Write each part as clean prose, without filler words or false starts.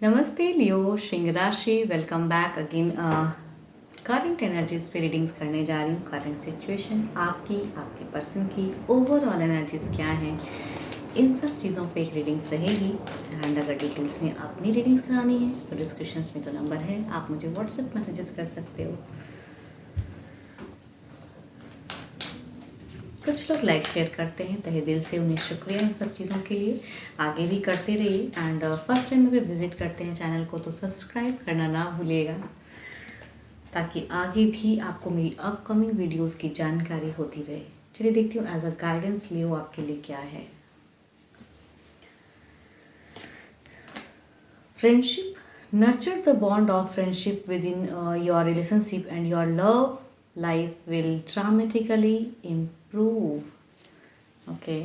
नमस्ते लियो सिंह राशि, welcome back again. Current energies पे रीडिंग्स करने जा रही हूँ। करंट सिचुएशन आपकी, आपके पर्सन की ओवरऑल एनर्जीज क्या हैं, इन सब चीज़ों पे एक रीडिंग्स रहेगी। एंड अगर डिटेल्स में अपनी रीडिंग्स करानी है तो डिस्क्रिप्शंस में तो नंबर है, आप मुझे व्हाट्सएप मैसेजेस कर सकते हो। कुछ लोग लाइक शेयर करते हैं, तहे दिल से उन्हें शुक्रिया इन सब चीज़ों के लिए। आगे भी करते रहिए। एंड फर्स्ट टाइम अगर विजिट करते हैं चैनल को तो सब्सक्राइब करना ना भूलिएगा, ताकि आगे भी आपको मेरी अपकमिंग वीडियोस की जानकारी होती रहे। चलिए देखती हूँ एज अ गाइडेंस लियो आपके लिए क्या है। Friendship, nurture the bond of friendship with in your relationship and your love life will dramatically improve. Okay,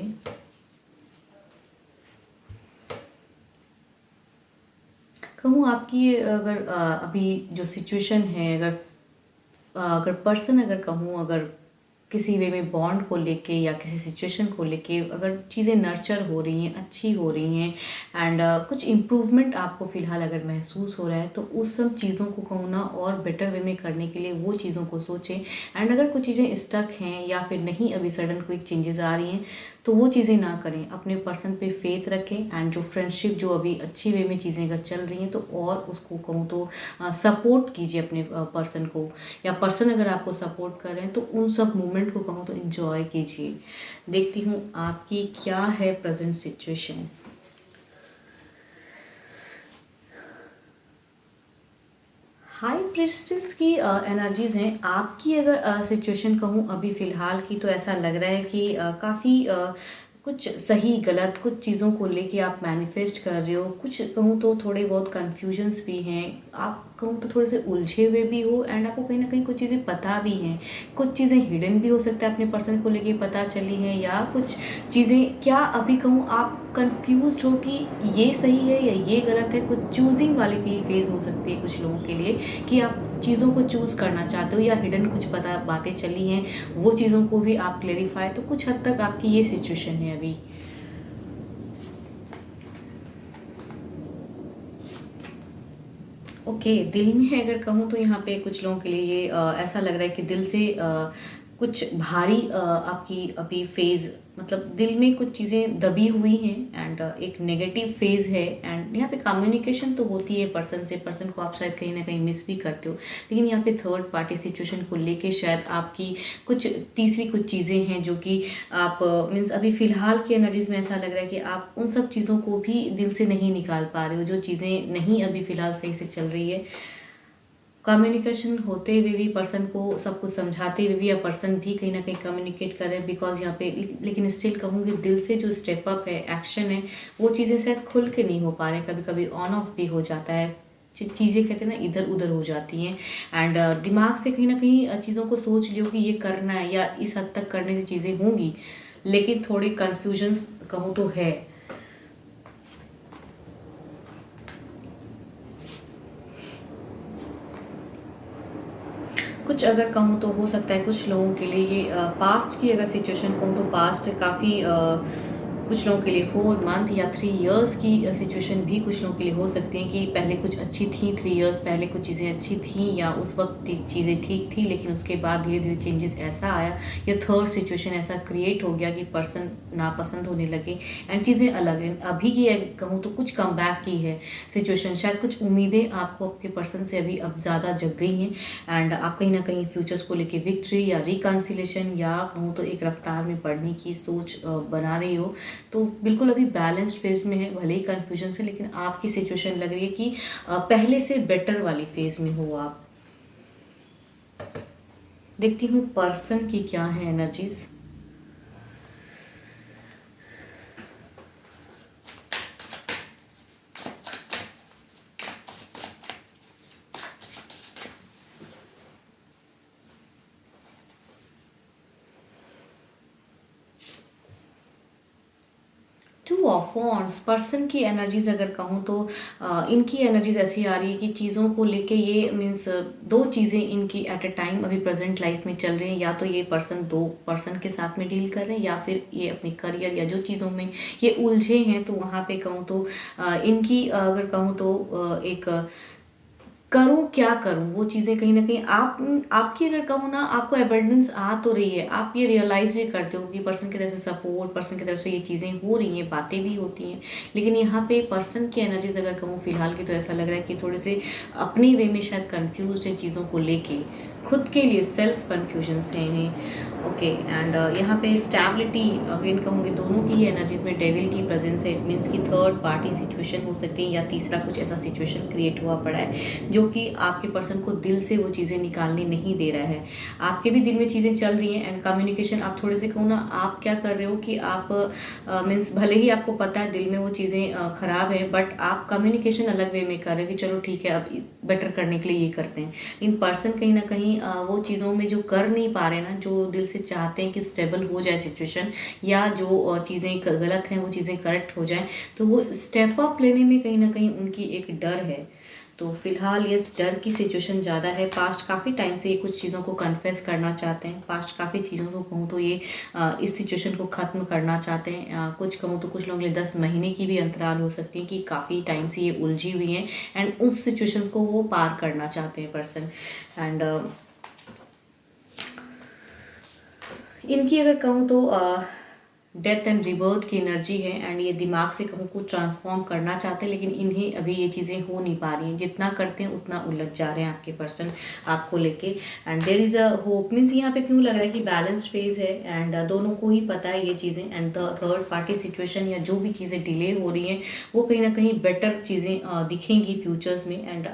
कहूँ आपकी अगर अभी जो सिचुएशन है, अगर पर्सन अगर कहूँ, अगर किसी वे में बॉन्ड को लेके या किसी सिचुएशन को लेके अगर चीज़ें नर्चर हो रही हैं, अच्छी हो रही हैं एंड कुछ इम्प्रूवमेंट आपको फ़िलहाल अगर महसूस हो रहा है, तो उस सब चीज़ों को कहूँ ना और बेटर वे में करने के लिए वो चीज़ों को सोचें। एंड अगर कुछ चीज़ें स्टक हैं या फिर नहीं अभी सडन कोई चेंजेस आ रही हैं, तो वो चीज़ें ना करें। अपने पर्सन पे फेथ रखें एंड जो फ्रेंडशिप जो अभी अच्छी वे में चीज़ें अगर चल रही हैं तो और उसको कहूँ तो सपोर्ट कीजिए अपने पर्सन को, या पर्सन अगर आपको सपोर्ट कर रहे हैं तो उन सब मोमेंट को कहूँ तो इन्जॉय कीजिए। देखती हूँ आपकी क्या है प्रेजेंट सिचुएशन। हाई प्रेस्टिस की एनर्जीज हैं आपकी। अगर सिचुएशन कहूँ अभी फ़िलहाल की, तो ऐसा लग रहा है कि काफ़ी कुछ सही गलत कुछ चीज़ों को लेके आप मैनिफेस्ट कर रहे हो। कुछ कहूँ तो थोड़े बहुत कन्फ्यूजन्स भी हैं, आप कहूँ तो थोड़े से उलझे हुए भी हो एंड आपको कहीं ना कहीं कुछ चीज़ें पता भी हैं। कुछ चीज़ें हिडन भी हो सकता है, अपने पर्सन को लेके पता चली हैं, या कुछ चीज़ें क्या अभी कहूँ आप कंफ्यूज्ड हो कि ये सही है या ये गलत है। कुछ चूजिंग वाली फेज हो सकती है कुछ लोगों के लिए, कि आप चीज़ों को चूज़ करना चाहते हो या हिडन कुछ पता बातें चली हैं, वो चीज़ों को भी आप क्लेरिफाई, तो कुछ हद तक आपकी ये सिचुएशन है अभी। ओके, दिल में अगर कहूँ तो यहाँ पे कुछ लोगों के लिए ये ऐसा लग रहा है कि दिल से कुछ भारी आपकी अभी फेज़, मतलब दिल में कुछ चीज़ें दबी हुई हैं एंड एक नेगेटिव फेज़ है। एंड यहाँ पे कम्युनिकेशन तो होती है पर्सन से, पर्सन को आप शायद कहीं ना कहीं मिस भी करते हो, लेकिन यहाँ पे थर्ड पार्टी सिचुएशन को लेके शायद आपकी कुछ तीसरी कुछ चीज़ें हैं जो कि आप मीन्स अभी फ़िलहाल की एनर्जीज में ऐसा लग रहा है कि आप उन सब चीज़ों को भी दिल से नहीं निकाल पा रहे हो, जो चीज़ें नहीं अभी फ़िलहाल सही से चल रही है। कम्युनिकेशन होते हुए भी, पर्सन को सब कुछ समझाते हुए भी, या पर्सन भी कहीं ना कहीं कम्युनिकेट कर रहे हैं, बिकॉज यहाँ पे लेकिन स्टिल कहूँगी दिल से जो स्टेप अप है, एक्शन है, वो चीज़ें शायद खुल के नहीं हो पा रहे, कभी कभी ऑन ऑफ भी हो जाता है। चीज़ें कहते हैं ना इधर उधर हो जाती हैं एंड दिमाग से कहीं ना कहीं चीज़ों को सोच लियो कि ये करना है या इस हद तक करने की चीज़ें होंगी, लेकिन थोड़ी कन्फ्यूजन्स कहूँ तो है। कुछ अगर कहूँ तो हो सकता है कुछ लोगों के लिए ये पास्ट की अगर सिचुएशन कहूँ तो पास्ट काफ़ी कुछ लोगों के लिए 4 मंथ या 3 इयर्स की सिचुएशन भी कुछ लोगों के लिए हो सकती हैं, कि पहले कुछ अच्छी थी, 3 इयर्स पहले कुछ चीज़ें अच्छी थी या उस वक्त चीज़ें ठीक थी, लेकिन उसके बाद धीरे धीरे चेंजेस ऐसा आया या थर्ड सिचुएशन ऐसा क्रिएट हो गया कि पर्सन नापसंद होने लगे एंड चीज़ें अलग हैं। अभी की कहूँ तो कुछ कम बैक की है सिचुएशन, शायद कुछ उम्मीदें आपको आपके पर्सन से अभी अब ज़्यादा जग गई हैं एंड आप कहीं ना कहीं फ्यूचर्स को लेके विक्ट्री या रिकन्सिलेशन या कहूँ तो एक रफ्तार में बढ़ने की सोच बना रही हो। तो बिल्कुल अभी बैलेंस्ड फेज में है, भले ही कन्फ्यूजन से, लेकिन आपकी सिचुएशन लग रही है कि पहले से बेटर वाली फेज में हो आप। देखती हूँ पर्सन की क्या है energies. Two of wands, person की एनर्जीज अगर कहूँ तो इनकी एनर्जीज ऐसी आ रही है कि चीज़ों को लेके ये मीन्स दो चीज़ें इनकी एट अ टाइम अभी प्रेजेंट लाइफ में चल रही हैं। या तो ये पर्सन दो पर्सन के साथ में डील कर रहे हैं, या फिर ये अपनी करियर या जो चीज़ों में ये उलझे हैं, तो वहाँ पे कहूँ तो इनकी अगर कहूँ तो एक करूँ क्या करूँ, वो चीज़ें कहीं न कहीं आपकी अगर कहूँ ना, आपको एबंडेंस आ तो रही है, आप ये रियलाइज़ भी करते हो कि पर्सन की तरफ से सपोर्ट, पर्सन की तरफ से ये चीज़ें हो रही हैं, बातें भी होती हैं। लेकिन यहाँ पे पर्सन की एनर्जीज़ अगर कहूँ फिलहाल की, तो ऐसा लग रहा है कि थोड़े से अपनी वे में शायद कन्फ्यूज़्ड है चीज़ों को लेके, खुद के लिए सेल्फ कन्फ्यूजन्स हैं इन्हें। ओके, एंड यहाँ पे स्टेबिलिटी अगेन कहूँगी, दोनों की ही एनर्जीज में डेविल की प्रेजेंस है। इट मीन्स कि थर्ड पार्टी सिचुएशन हो सकती है, या तीसरा कुछ ऐसा सिचुएशन क्रिएट हुआ पड़ा है जो कि आपके पर्सन को दिल से वो चीज़ें निकालने नहीं दे रहा है। आपके भी दिल में चीज़ें चल रही हैं, एंड कम्युनिकेशन आप थोड़े से कहूँ ना, आप क्या कर रहे हो कि आप मीन्स भले ही आपको पता है दिल में वो चीज़ें ख़राब है, बट आप कम्युनिकेशन अलग वे में कर रहे हो कि चलो ठीक है, अब बेटर करने के लिए ये करते हैं। इन पर्सन कहीं ना कहीं वो चीज़ों में जो कर नहीं पा रहे ना, जो दिल से चाहते हैं कि स्टेबल हो जाए सिचुएशन, या जो चीज़ें गलत हैं वो चीज़ें करेक्ट हो जाएं, तो वो स्टेप अप लेने में कहीं ना कहीं उनकी एक डर है। तो फिलहाल ये डर की सिचुएशन ज़्यादा है। पास्ट काफ़ी टाइम से ये कुछ चीज़ों को कन्फेस करना चाहते हैं, पास्ट काफ़ी चीज़ों को कहूँ तो ये इस सिचुएशन को ख़त्म करना चाहते हैं। कुछ कहूँ तो कुछ लोगों के लिए 10 महीने की भी अंतराल हो सकती है कि काफ़ी टाइम से ये उलझी हुई हैं, एंड उस सिचुएशन को वो पार करना चाहते हैं पर्सन। एंड इनकी अगर कहूँ तो डेथ एंड रिबर्थ की एनर्जी है, एंड ये दिमाग से कहूँ कुछ ट्रांसफॉर्म करना चाहते हैं, लेकिन इन्हें अभी ये चीज़ें हो नहीं पा रही हैं। जितना करते हैं उतना उलझ जा रहे हैं आपके पर्सन आपको लेके। And there is a hope, means यहाँ पे क्यों लग रहा है कि बैलेंस्ड फेज है, एंड दोनों को ही पता है ये चीज़ें। एंड थर्ड पार्टी सिचुएशन या जो भी चीज़ें डिले हो रही हैं, वो कहीं ना कहीं बेटर चीज़ें दिखेंगी फ्यूचर्स में। एंड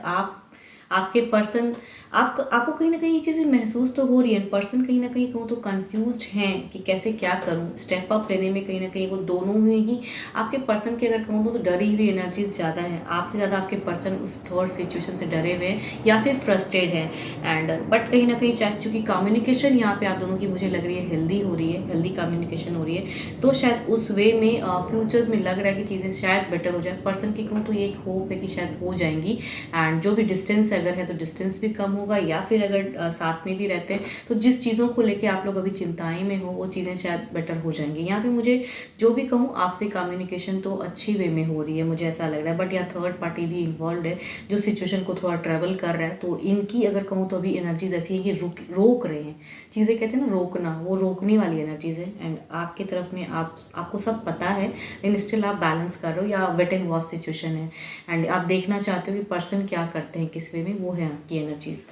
आपके पर्सन आपको कहीं ना कहीं ये चीज़ें महसूस तो हो रही है। पर्सन कहीं ना कहीं कहूँ तो कंफ्यूज्ड हैं कि कैसे क्या करूँ, स्टेप अप लेने में कहीं ना कहीं वो दोनों में ही आपके पर्सन की अगर कहूँ तो डरी हुई एनर्जीज ज़्यादा है आपसे, ज़्यादा आपके पर्सन उस थर्ड सिचुएशन से डरे हुए हैं या फिर फ्रस्ट्रेट हैं। एंड बट कहीं ना कहीं शायद चूँकि कम्युनिकेशन यहाँ पे आप दोनों की मुझे लग रही है हेल्दी हो रही है, हेल्दी कम्युनिकेशन हो रही है, तो शायद उस वे में फ्यूचर्स में लग रहा है कि चीज़ें शायद बेटर हो जाए। पर्सन की कहूँ तो ये एक होप है कि शायद हो जाएंगी। एंड जो भी डिस्टेंस अगर है तो डिस्टेंस भी कम होगा, या फिर अगर साथ में भी रहते हैं तो जिस चीज़ों को लेके आप लोग अभी चिंताएं में हो वो चीज़ें शायद बेटर हो जाएंगी। यहाँ पे मुझे जो भी कहूँ आपसे कम्युनिकेशन तो अच्छी वे में हो रही है, मुझे ऐसा लग रहा है। बट यहाँ थर्ड पार्टी भी इन्वॉल्व है जो सिचुएशन को थोड़ा ट्रैवल कर रहा है, तो इनकी अगर कहूँ तो अभी एनर्जीज ऐसी है कि रोक रहे हैं चीज़ें, कहते हैं ना रोकना, वो रोकने वाली एनर्जीज है। एंड आपकी तरफ में आपको सब पता है, लेकिन स्टिल आप बैलेंस कर रहे हो, या वेट एंड वॉच सिचुएशन है, एंड आप देखना चाहते हो कि पर्सन क्या करते हैं किस वे में, वो है आपकी एनर्जीज।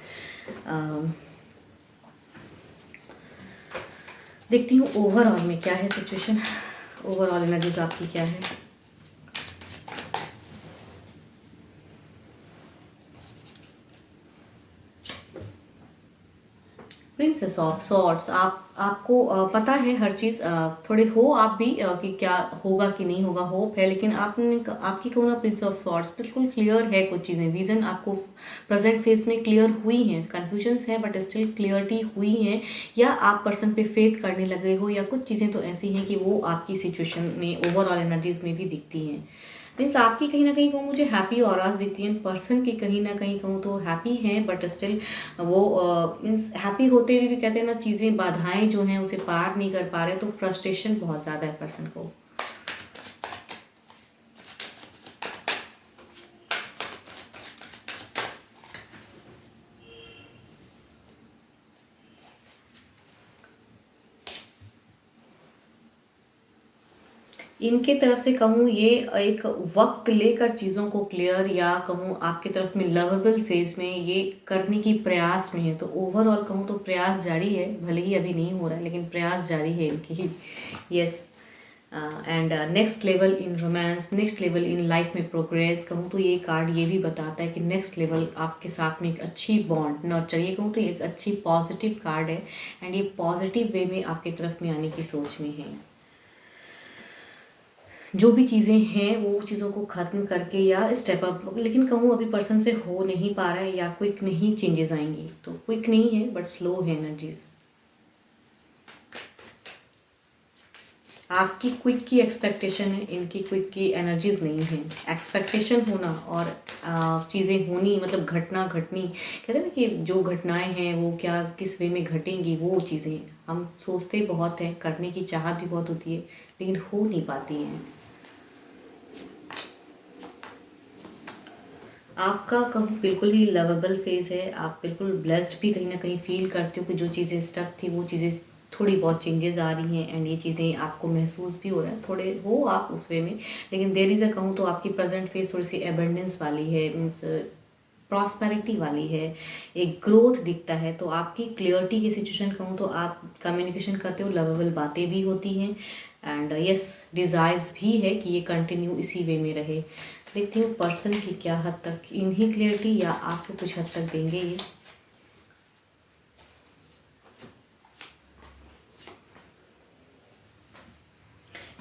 देखती हूँ ओवरऑल में क्या है सिचुएशन, ओवरऑल एनर्जीज आपकी क्या है। प्रिंसेस ऑफ सॉर्ड्स, आपको पता है हर चीज़, थोड़े हो आप भी कि क्या होगा कि नहीं होगा, होप है, लेकिन आपकी कहो ना प्रिंस ऑफ सॉर्ड्स बिल्कुल क्लियर है। कुछ चीज़ें विजन आपको प्रेजेंट फेस में क्लियर हुई हैं, कन्फ्यूजन्स हैं बट स्टिल क्लियरिटी हुई हैं, या आप पर्सन पे फेथ करने लगे हो, या कुछ चीज़ें तो ऐसी हैं कि वो आपकी सिचुएशन में ओवरऑल एनर्जीज में भी दिखती हैं। मीन्स आपकी कहीं ना कहीं कहूँ मुझे हैप्पी ऑराज दिखती हैं, पर्सन की कहीं ना कहीं कहूँ तो हैप्पी हैं, बट स्टिल वो मीन्स हैप्पी होते हुए भी कहते हैं ना चीज़ें बाधाएं जो हैं उसे पार नहीं कर पा रहे, तो फ्रस्ट्रेशन बहुत ज़्यादा है पर्सन को। इनके तरफ से कहूँ ये एक वक्त लेकर चीज़ों को क्लियर, या कहूँ आपकी तरफ में लवेबल फेज में ये करने की प्रयास में है। तो ओवरऑल कहूँ तो प्रयास जारी है, भले ही अभी नहीं हो रहा है लेकिन प्रयास जारी है इनकी। Yes, and next level in romance, next level in life में प्रोग्रेस कहूँ तो ये कार्ड ये भी बताता है कि नेक्स्ट लेवल आपके साथ में एक अच्छी बॉन्ड नर्चर, ये कहूँ तो एक अच्छी पॉजिटिव कार्ड है, एंड ये पॉजिटिव वे में आपकी तरफ में आने की सोच में है। जो भी चीज़ें हैं वो चीज़ों को ख़त्म करके या स्टेप अप, लेकिन कहूँ अभी पर्सन से हो नहीं पा रहा है, या क्विक नहीं चेंजेस आएंगी, तो क्विक नहीं है बट स्लो है एनर्जीज। आपकी क्विक की एक्सपेक्टेशन है, इनकी क्विक की एनर्जीज नहीं है। एक्सपेक्टेशन होना और चीज़ें होनी, मतलब घटना घटनी, कहते हैं ना कि जो घटनाएं हैं वो क्या किस वे में घटेंगी, वो चीज़ें हम सोचते बहुत हैं, करने की चाहत भी बहुत होती है, लेकिन हो नहीं पाती हैं। आपका कहूँ बिल्कुल ही लवेबल फेज़ है, आप बिल्कुल ब्लेस्ड भी कहीं ना कहीं फील करते हो कि जो चीज़ें स्टक थी वो चीज़ें थोड़ी बहुत चेंजेस आ रही हैं, एंड ये चीज़ें आपको महसूस भी हो रहा है, थोड़े हो आप उस वे में। लेकिन देयर इज़ अ कहूँ तो आपकी प्रेजेंट फेज थोड़ी सी एबंडेंस वाली है, मीन्स प्रॉस्पेरिटी वाली है, एक ग्रोथ दिखता है। तो आपकी क्लियरिटी की सिचुएशन कहूँ तो आप कम्युनिकेशन करते हो, लवेबल बातें भी होती हैं, एंड यस डिज़ायर्स भी है कि ये कंटिन्यू इसी वे में रहे। देखती हूँ पर्सन की क्या हद तक इन्हीं क्लियरिटी या आपको कुछ हद तक देंगे ये।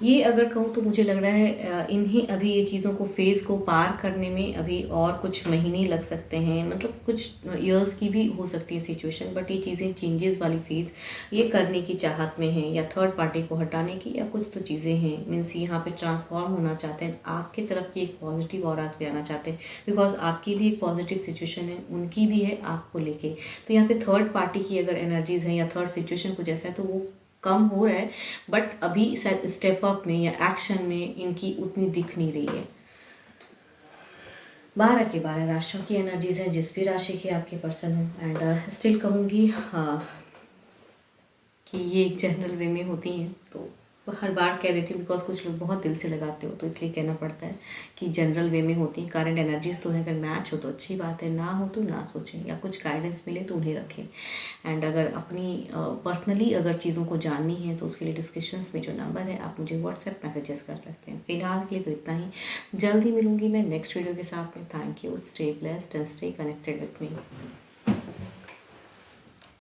ये अगर कहूँ तो मुझे लग रहा है इन्हें अभी ये चीज़ों को फेज़ को पार करने में अभी और कुछ महीने लग सकते हैं, मतलब कुछ ईयर्स की भी हो सकती है सिचुएशन, बट ये चीज़ें चेंजेस वाली फेज़ ये करने की चाहत में है, या थर्ड पार्टी को हटाने की, या कुछ तो चीज़ें हैं, मीन्स यहाँ पे ट्रांसफॉर्म होना चाहते हैं, आपकी तरफ की एक पॉजिटिव ऑराज पे आना चाहते हैं, बिकॉज आपकी भी एक पॉजिटिव सिचुएशन है, उनकी भी है आपको लेके। तो यहाँ पे थर्ड पार्टी की अगर एनर्जीज हैं या थर्ड सिचुएशन कुछ ऐसा है तो वो कम हो रहा है, बट अभी शायद स्टेप अप में या एक्शन में इनकी उतनी दिख नहीं रही है। 12 के 12 राशियों की एनर्जीज हैं, जिस भी राशि के आपके पर्सन हो, एंड स्टिल कहूँगी हाँ कि ये एक जनरल वे में होती हैं, तो हर बार कह देती हूँ बिकॉज कुछ लोग बहुत दिल से लगाते हो तो इसलिए कहना पड़ता है कि जनरल वे में होती हैं। करंट एनर्जीज तो है, अगर मैच हो तो अच्छी बात है, ना हो तो ना सोचें, या कुछ गाइडेंस मिले तो उन्हें रखें। एंड अगर अपनी पर्सनली अगर चीज़ों को जाननी है तो उसके लिए डिस्क्रिप्शंस में जो नंबर है आप मुझे व्हाट्सएप मैसेजेस कर सकते हैं। फिलहाल के लिए तो इतना ही, जल्द ही मिलूंगी मैं नेक्स्ट वीडियो के साथ में। Thank you, stay blessed and stay connected with me.